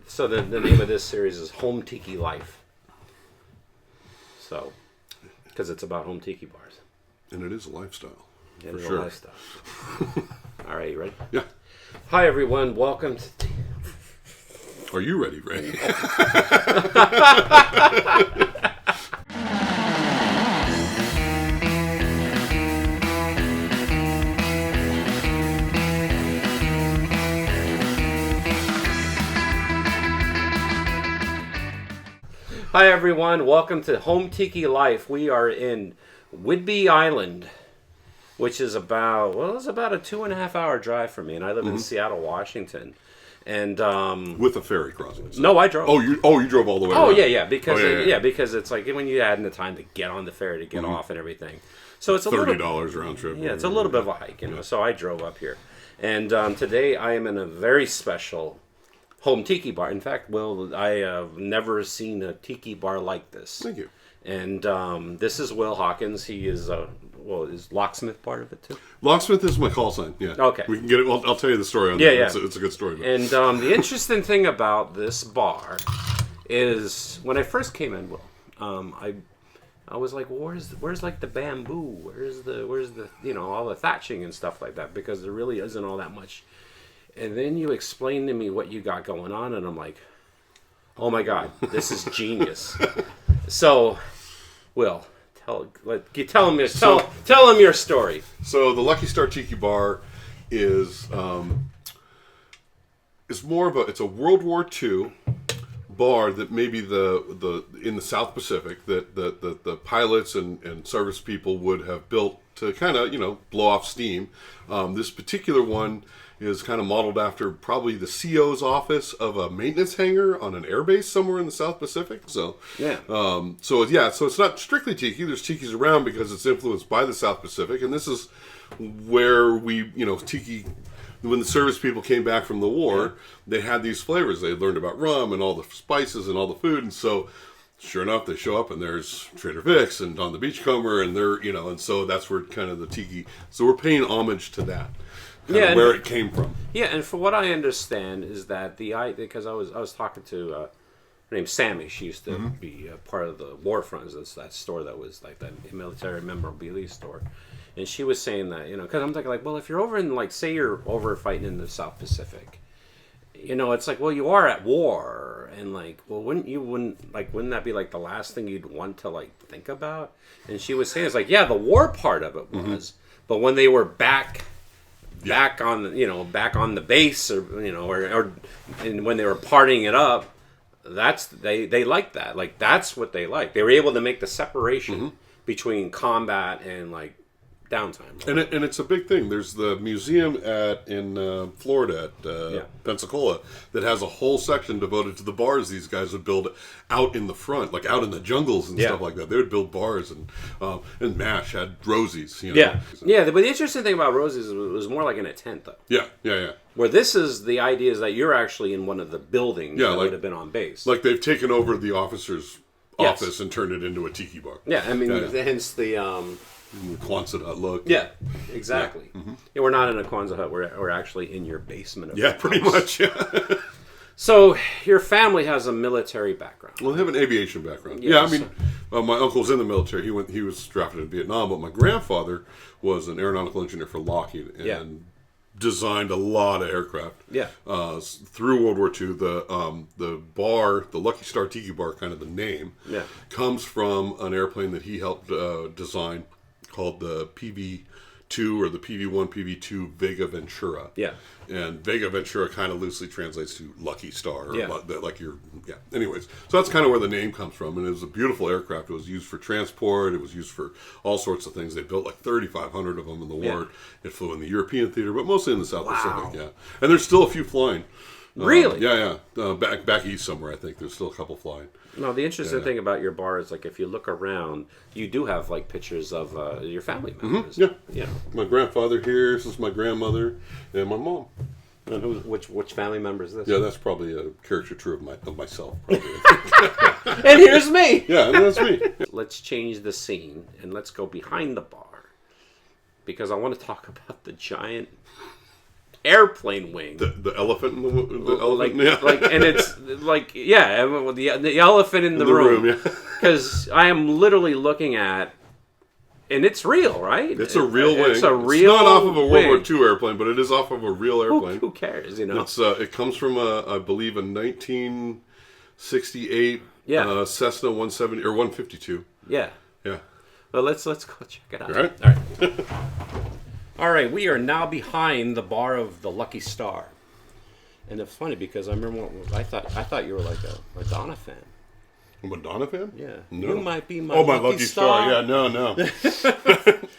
So the name of this series is Home Tiki Life. So, because it's about home tiki bars. And it is a lifestyle. It is sure. a lifestyle. All right, you ready? Yeah. Hi, everyone. Welcome to... Are you ready, Ray? Hi, everyone. Welcome to Home Tiki Life. We are in Whidbey Island, which is about, it's about a 2.5 hour drive from me, and I live in Seattle, Washington. And with a ferry crossing. No, I drove. You drove all the way. Oh, around. yeah, because because it's like when you add in the time to get on the ferry to get off and everything. So it's a $30 round trip. Yeah, it's a little bit of a hike, So I drove up here, and today I am in a very special home tiki bar. In fact, Will, I have never seen a tiki bar like this. Thank you. And this is Will Hawkins. He is is Locksmith part of it too? Locksmith is my call sign. Yeah. Okay. We can get it. I'll tell you the story on that. Yeah. It's a good story. But. And the interesting thing about this bar is when I first came in, Will, I was like, well, where's like the bamboo? Where's the all the thatching and stuff like that? Because there really isn't all that much. And then you explain to me what you got going on, and I'm like, oh my God, this is genius. So, Will, tell him your story. So the Lucky Star Tiki Bar is more of it's a World War II bar that maybe the in the South Pacific that the pilots and service people would have built to kind of blow off steam. This particular one is kind of modeled after probably the CO's office of a maintenance hangar on an airbase somewhere in the South Pacific. So so it's not strictly tiki. There's tikis around because it's influenced by the South Pacific, and this is where we tiki. When the service people came back from the war, they had these flavors. They learned about rum and all the spices and all the food, and so sure enough, they show up and there's Trader Vic's and Don the Beachcomber, and they're and so that's where kind of the tiki. So we're paying homage to that. Where it came from. Yeah, and for what I understand is that because I was talking to her name's Sammy. She used to be part of the Warfronts. That's that store that was like that military memorabilia store. And she was saying that, because I'm thinking like, well, if you're over in say you're over fighting in the South Pacific, it's like, well, you are at war, and like, well, wouldn't that be like the last thing you'd want to like think about? And she was saying it's like, yeah, the war part of it was, but when they were back on the base, or and when they were partying it up, they liked that. Like that's what they liked. They were able to make the separation between combat and like downtime. Right? And it's a big thing. There's the museum in Florida at Pensacola that has a whole section devoted to the bars these guys would build out in the front, like out in the jungles and stuff like that. They would build bars, and MASH had Rosie's. Yeah. But the interesting thing about Rosie's is it was more like in a tent, though. Yeah. Where this is, the idea is that you're actually in one of the buildings that would have been on base. Like they've taken over the officer's office and turned it into a tiki bar. Yeah, I mean, hence the... Quonset hut look. Yeah, exactly. Yeah, we're not in a Quonset hut. We're actually in your basement. Pretty much. Yeah. So your family has a military background. Well, they have an aviation background. Yes. Yeah, I mean, my uncle's in the military. He was drafted in Vietnam, but my grandfather was an aeronautical engineer for Lockheed and designed a lot of aircraft. Yeah. Through World War II, the bar, the Lucky Star Tiki Bar, kind of the name, comes from an airplane that he helped design, called the PV-2 or the PV-1, PV-2 Vega Ventura. Yeah. And Vega Ventura kind of loosely translates to Lucky Star. Anyways, so that's kind of where the name comes from. And it was a beautiful aircraft. It was used for transport. It was used for all sorts of things. They built like 3,500 of them in the war. It flew in the European theater, but mostly in the South Pacific. Yeah. And there's still a few flying. Really? Back east somewhere, I think. There's still a couple flying. No, the interesting thing about your bar is, like, if you look around, you do have, like, pictures of your family members. Yeah. My grandfather here. This is my grandmother and my mom. And which family member is this? Yeah, that's probably a caricature of myself. And here's me. Yeah, and that's me. Let's change the scene, and let's go behind the bar. Because I want to talk about the giant airplane wing. The elephant in the elephant, and it's like the elephant in the room. Because I am literally looking at, and it's real, right? It's a real wing. It's a real. It's not off of a World wing. War II airplane, but it is off of a real airplane. Who cares? You know, it comes from I believe a 1968 Cessna 170 or 152. Yeah. Yeah. Well, let's go check it out. All right. All right. All right. We are now behind the bar of the Lucky Star, and it's funny because I remember I thought you were like a Madonna fan. A Madonna fan? Yeah. No. You might be my Lucky Star. Yeah, no.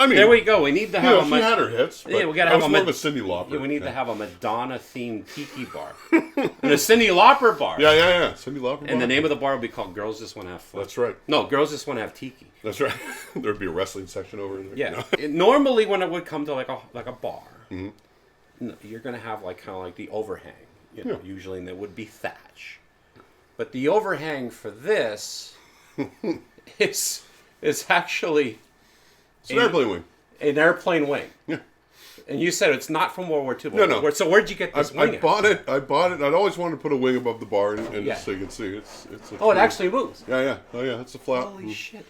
I mean, there we go. We need to have she had her hits. Yeah, we gotta have more of a Cyndi Lauper. Yeah, we need to have a Madonna-themed tiki bar. And a Cyndi Lauper bar. Yeah. Cyndi Lauper bar. And the name of the bar would be called Girls Just Want to Have Fun. That's right. No, Girls Just Want to Have Tiki. That's right. There'd be a wrestling section over in there. Yeah. Normally when it would come to like a bar, you're going to have like kind of like the overhang. You know, usually and there would be thatch. But the overhang for this is actually it's an airplane wing. An airplane wing. Yeah. And you said it's not from World War II. No. So where'd you get this wing? I bought it. I'd always wanted to put a wing above the bar, and so you can see it's. It actually moves. Yeah. Oh yeah, it's a flap. Holy shit!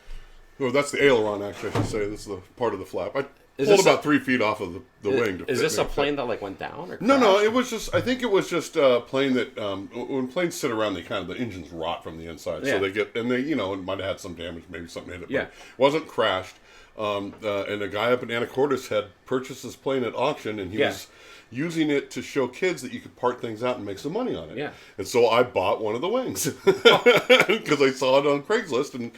Oh, that's the aileron. Actually, I should say this is the part of the flap. I pulled about 3 feet off of the wing. Is this a plane that like went down? Or No. It was just. I think it was just a plane that when planes sit around, the engines rot from the inside, so they get and they it might have had some damage, maybe something hit it. But it wasn't crashed. And a guy up in Anacortes had purchased this plane at auction, and he was using it to show kids that you could part things out and make some money on it. Yeah. And so I bought one of the wings because I saw it on Craigslist. And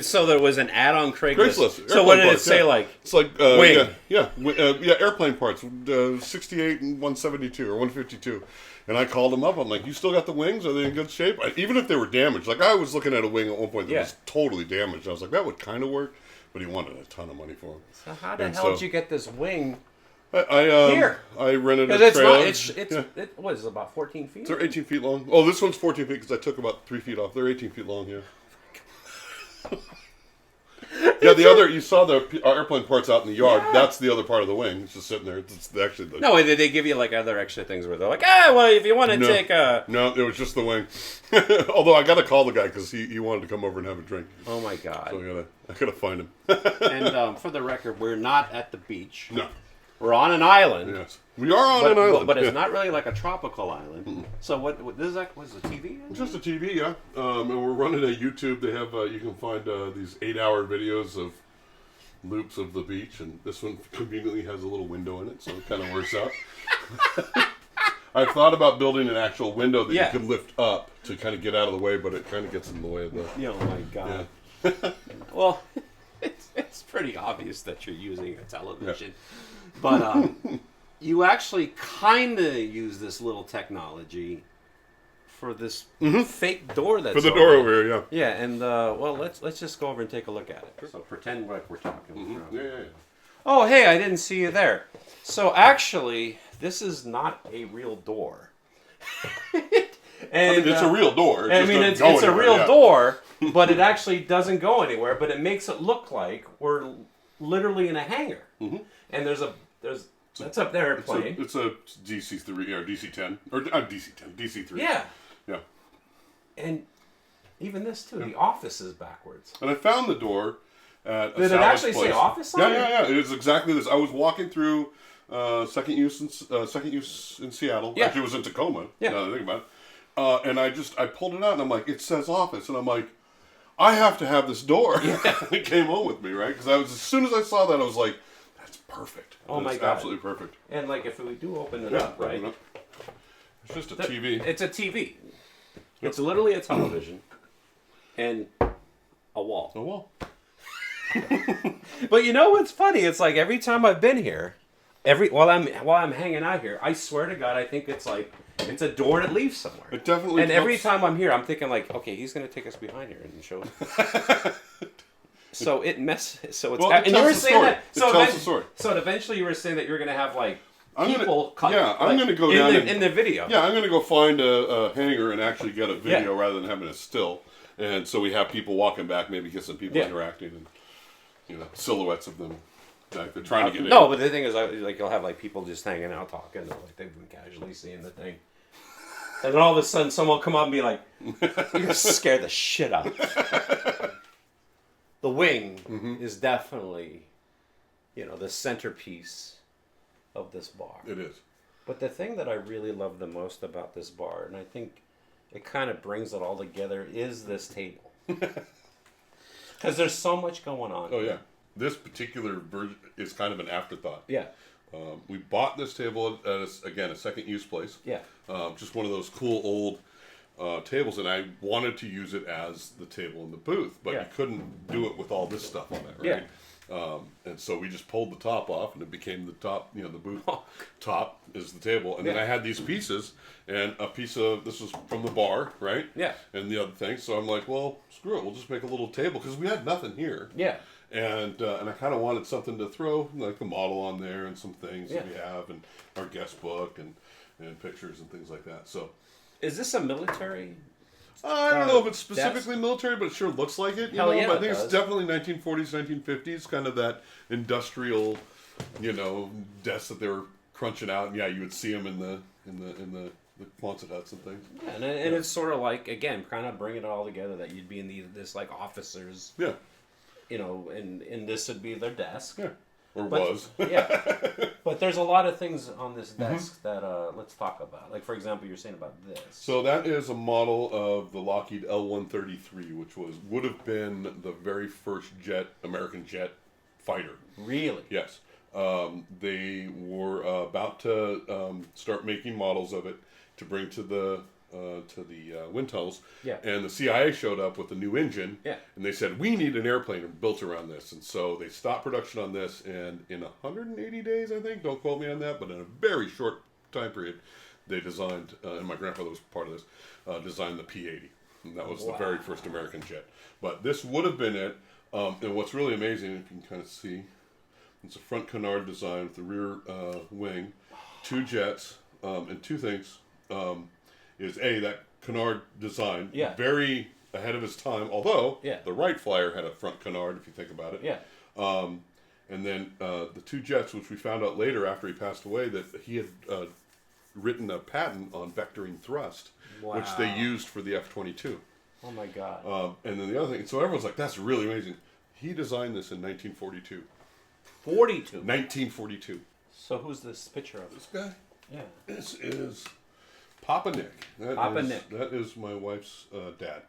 so there was an ad on Craigslist. So what did it say? Like it's like wing. Airplane parts, 68 and 172 or 152. And I called them up. I'm like, you still got the wings? Are they in good shape? Even if they were damaged. Like I was looking at a wing at one point that was totally damaged. I was like, that would kind of work. But he wanted a ton of money for it. So how the hell did you get this wing here? I rented a trailer. What is it, about 14 feet? They're 18 feet long. Oh, this one's 14 feet because I took about 3 feet off. They're 18 feet long, yeah. The other, you saw the airplane parts out in the yard. Yeah. That's the other part of the wing. It's just sitting there. It's actually the... No, did they give you like other extra things where they're like, well, if you want to take a... No, it was just the wing. Although I got to call the guy because he wanted to come over and have a drink. Oh my God. So I gotta find him. And for the record, we're not at the beach. No. We're on an island. Yes. We are on an island. But it's not really like a tropical island. Mm-mm. So what this is like, what's the TV? It's just a TV, yeah. And we're running a YouTube. They have, you can find these 8-hour videos of loops of the beach. And this one conveniently has a little window in it, so it kind of works out. I've thought about building an actual window that you could lift up to kind of get out of the way, but it kind of gets in the way of the... Oh my God. Yeah. Well, it's pretty obvious that you're using a television. Yeah. But you actually kind of use this little technology for this fake door that's for the door over here, yeah. Yeah, and let's just go over and take a look at it. So pretend like we're talking. Mm-hmm. Yeah. Oh, hey, I didn't see you there. So actually, this is not a real door. And it's a real door. It's a real door, but it actually doesn't go anywhere. But it makes it look like we're literally in a hangar. Mm-hmm. And that's up there airplane. It's a DC-3 or DC-10 or DC-10, DC-3. Yeah. Yeah. And even this too. Yeah. The office is backwards. And I found the door at Did it actually say office on it? Yeah. It was exactly this. I was walking through second use in Seattle. Yeah. Actually, it was in Tacoma. Yeah. Now that I think about it. And I pulled it out and I'm like, it says office, and I'm like, I have to have this door. Yeah. It came home with me, right? Because as soon as I saw that, I was like, that's perfect. Oh my God. Absolutely perfect. And like if we do open it up, right? It's just a TV. It's a TV. It's literally a television and a wall. A wall. But you know what's funny? It's like every time I've been here, while I'm hanging out here, I swear to God, I think it's a door that leaves somewhere. It definitely. And every time I'm here, I'm thinking like, okay, he's gonna take us behind here and show us. So it messes. So it's. Well, and you were saying that. So it tells the story. So eventually, you were saying that you're gonna have like I'm people cut. Yeah, I'm gonna go down in the video. Yeah, I'm gonna go find a hanger and actually get a video rather than having a still. And so we have people walking back, maybe get some people interacting and silhouettes of them. Like they're trying to get in. No, but the thing is, like you'll have like people just hanging out talking, like they've been casually seeing the thing, and then all of a sudden someone will come up and be like, "You just scare the shit out." The wing is definitely, the centerpiece of this bar. It is. But the thing that I really love the most about this bar, and I think it kind of brings it all together, is this table. Because there's so much going on. Oh, yeah. This particular version is kind of an afterthought. Yeah. We bought this table at, a second use place. Yeah. Just one of those cool old tables, and I wanted to use it as the table in the booth, but you couldn't do it with all this stuff on it, right? Yeah. And so we just pulled the top off, and it became the top, the booth top is the table. And then I had these pieces, and a piece of, this was from the bar, right? Yeah. And the other thing, so I'm like, well, screw it, we'll just make a little table, because we had nothing here. Yeah. And I kind of wanted something to throw, like a model on there and some things that we have, and our guest book, and pictures and things like that. So, is this a military? I don't know if it's specifically military, but it sure looks like it. Hell yeah, I think it's definitely 1940s, 1950s, kind of that industrial, desks that they were crunching out. And you would see them in the Quonset huts and things. Yeah, and it's sort of like, again, kind of bringing it all together, that you'd be in this like officers. Yeah. And this would be their desk. Yeah. Was. Yeah. But there's a lot of things on this desk that let's talk about. Like, for example, you're saying about this. So that is a model of the Lockheed L-133, which would have been the very first American jet fighter. Really? Yes. They were about to start making models of it to bring to the wind tunnels. Yeah. And the CIA showed up with a new engine. Yeah. And they said, we need an airplane built around this. And so they stopped production on this, and in 180 days, I think, don't quote me on that, but in a very short time period, they designed, and my grandfather was part of this, designed the P-80. And that was the very first American jet. But this would have been it. And what's really amazing, if you can kind of see, it's a front canard design with the rear wing, two jets, and two things. Is that canard design, very ahead of his time, although the Wright Flyer had a front canard, if you think about it. Yeah. And then the two jets, which we found out later after he passed away, that he had written a patent on vectoring thrust, which they used for the F-22. Oh my God. And then the other thing, so everyone's like, that's really amazing. He designed this in 1942. 1942. So who's this picture of? This guy? Yeah. This is Papa Nick. That is my wife's dad,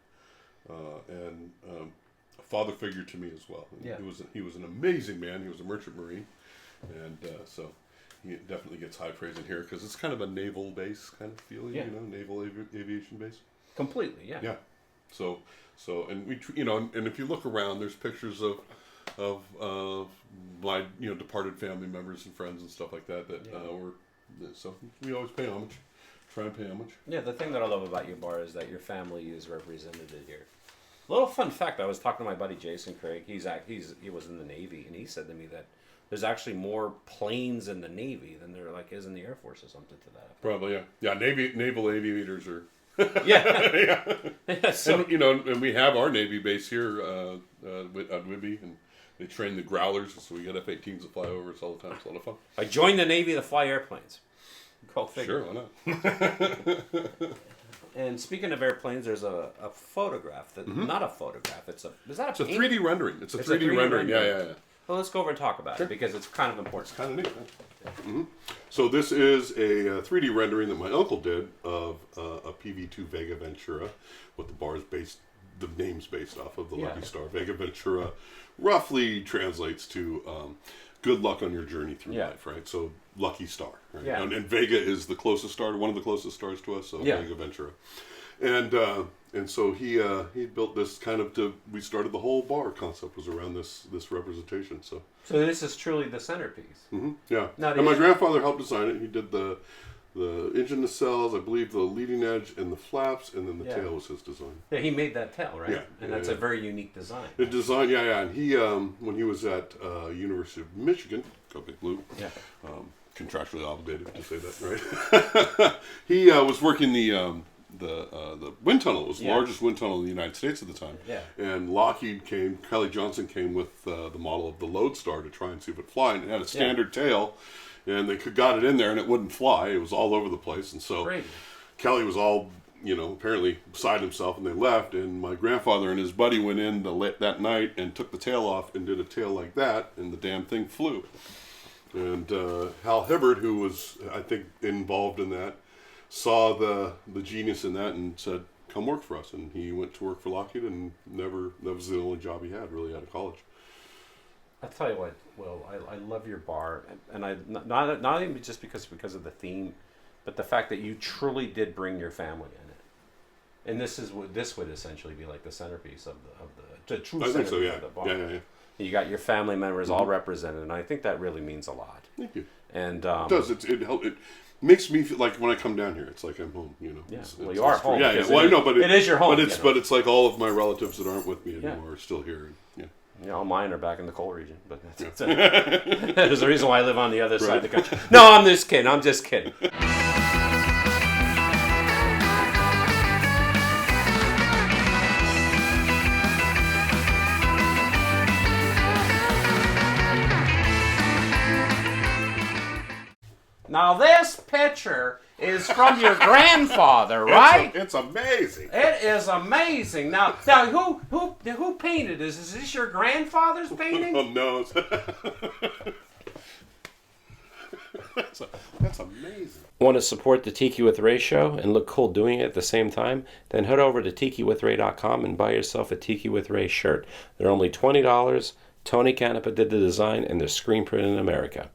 and a father figure to me as well. Yeah. He was an amazing man. He was a merchant marine, and so he definitely gets high praise in here because it's kind of a naval base kind of feeling, naval aviation base. Completely, yeah. Yeah. So and we and if you look around, there's pictures of my departed family members and friends and stuff like that were. So we always pay homage. Try and pay homage. Yeah, the thing that I love about your bar is that your family is represented here. Little fun fact: I was talking to my buddy Jason Craig. He was in the Navy, and he said to me that there's actually more planes in the Navy than there is in the Air Force or something to that. Probably, yeah. Naval aviators are. Yeah. So and we have our Navy base here at Whidbey, and they train the growlers, so we got F-18s that fly over us all the time. It's a lot of fun. I joined the Navy to fly airplanes. Go figure. Sure, why not? And speaking of airplanes, there's a photograph that not a photograph. It's a 3D rendering. It's a 3D rendering. Yeah. Well, let's go over and talk about it because it's kind of important. It's kind of neat. Yeah. So this is a 3D rendering that my uncle did of a PV2 Vega Ventura, what the name's based off of the Lucky Star. Vega Ventura roughly translates to good luck on your journey through life, right? So Lucky Star, right? Yeah. And Vega is the closest star, one of the closest stars to us, so Vega Ventura. And so he built this we started the whole bar concept was around this representation. So this is truly the centerpiece. Yeah. Now, and my grandfather helped design it. He did the engine nacelles, I believe the leading edge and the flaps, and then the tail was his design. Yeah, he made that tail, right? Yeah. And that's a very unique design. The design, and he, when he was at University of Michigan, go Big Blue, contractually obligated to say that, right? He was working the the wind tunnel. It was the largest wind tunnel in the United States at the time. Yeah. And Lockheed came, Kelly Johnson came with the model of the Lodestar to try and see if it would fly. And it had a standard tail, and they got it in there, and it wouldn't fly. It was all over the place. And so Kelly was all, apparently beside himself, and they left. And my grandfather and his buddy went in that night and took the tail off and did a tail like that, and the damn thing flew. And Hal Hibbard, who was, I think, involved in that, saw the genius in that and said, come work for us. And he went to work for Lockheed, and that was the only job he had really out of college. I'll tell you what, Will, I love your bar, and I not even just because of the theme, but the fact that you truly did bring your family in it. And this would essentially be like the centerpiece of the true centerpiece of the bar. Yeah. You got your family members all represented, and I think that really means a lot. Thank you. And it does. It makes me feel like when I come down here, it's like I'm home. Yeah. You are home. Yeah. Well, I know, but it is your home. But it's like all of my relatives that aren't with me anymore are still here. All mine are back in the coal region, but there's a reason why I live on the other side of the country. No, I'm just kidding. Now this picture is from your grandfather, right? It's amazing. It is amazing. Now who painted this? Is this your grandfather's painting? Oh no. That's amazing. Want to support the Tiki with Ray show and look cool doing it at the same time? Then head over to tikiwithray.com and buy yourself a Tiki with Ray shirt. They're only $20. Tony Canepa did the design, and they're screen printed in America.